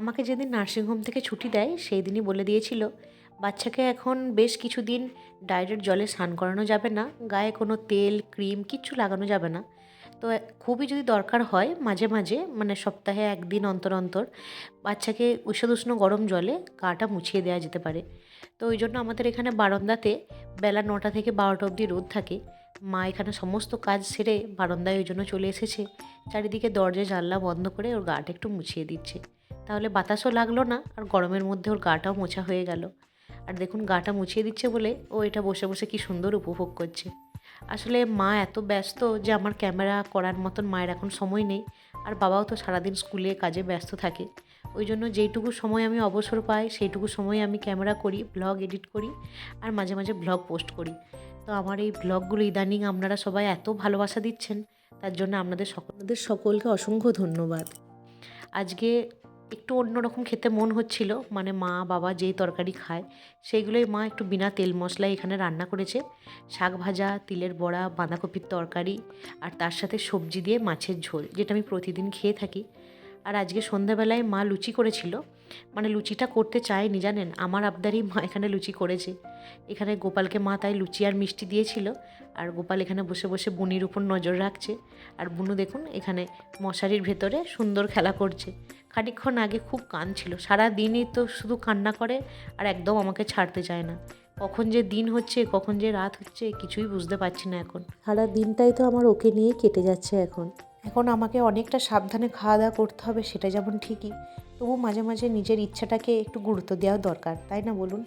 আমাকে যেদিন নার্সিংহোম থেকে ছুটি দেয় সেই দিনই বলে দিয়েছিল বাচ্চাকে এখন বেশ কিছুদিন ডাইরেক্ট জলে স্নান করানো যাবে না, গায়ে কোনো তেল ক্রিম কিচ্ছু লাগানো যাবে না। তো খুবই যদি দরকার হয় মাঝে মাঝে মানে সপ্তাহে একদিন অন্তর অন্তর বাচ্চাকে উষ্ণ গরম জলে গাটা মুছিয়ে দেওয়া যেতে পারে। তো ওই জন্য আমাদের এখানে বারান্দাতে বেলা 9টা থেকে 12টা অবধি রোদ থাকে। মা এখানে সমস্ত কাজ সেরে বারান্দায় ওই জন্য চলে এসেছে, চারিদিকে দরজা জানলা বন্ধ করে ওর গাটা একটু মুছিয়ে দিচ্ছে। তাহলে বাতাসও লাগলো না আর গরমের মধ্যে ওর গাটাও মোছা হয়ে গেল। আর দেখুন গাটা মুছিয়ে দিচ্ছে বলে ও এটা বসে বসে কি সুন্দর উপভোগ করছে। আসলে মা এত ব্যস্ত যে আমার ক্যামেরা করার মতন মায়ের এখন সময় নেই। আর বাবাও তো সারাদিন স্কুলে কাজে ব্যস্ত থাকে। ওই জন্য যেইটুকু সময় আমি অবসর পাই সেইটুকু সময় আমি ক্যামেরা করি, ব্লগ এডিট করি আর মাঝে মাঝে ব্লগ পোস্ট করি। তো আমার এই ব্লগগুলো ইদানিং আপনারা সবাই এত ভালোবাসা দিচ্ছেন, তার জন্য আপনাদের সকলকে অসংখ্য ধন্যবাদ। আজকে একটু অন্যরকম খেতে মন হচ্ছিল, মানে মা বাবা যেই তরকারি খায় সেইগুলোই মা একটু বিনা তেল মশলায় এখানে রান্না করেছে। শাক ভাজা, তিলের বড়া, বাঁধাকপির তরকারি আর তার সাথে সবজি দিয়ে মাছের ঝোল, যেটা আমি প্রতিদিন খেয়ে থাকি। আর আজকে সন্ধ্যাবেলায় মা লুচি করেছিল, মানে লুচিটা করতে চায়নি জানেন, আমার আবদারেই মা এখানে লুচি করেছে। এখানে গোপালকে মা তাই লুচি আর মিষ্টি দিয়েছিল। আর গোপাল এখানে বসে বসে বুনির উপর নজর রাখছে। আর বুনু দেখুন এখানে মশারির ভেতরে সুন্দর খেলা করছে। খানিকক্ষণ আগে খুব কাঁদছিল, সারা দিনই তো শুধু কান্না করে আর একদম আমাকে ছাড়তে চায় না। কখন যে দিন হচ্ছে কখন যে রাত হচ্ছে কিছুই বুঝতে পারছি না এখন। সারা দিনটাই তো আমার ওকে নিয়েই কেটে যাচ্ছে এখন। এখন আমাকে অনেকটা সাবধানে খাওয়া দাওয়া করতে হবে সেটা যেমন ঠিকই, তবু মাঝে মাঝে নিজের ইচ্ছাটাকে একটু গুরুত্ব দেওয়া দরকার, তাই না বলুন?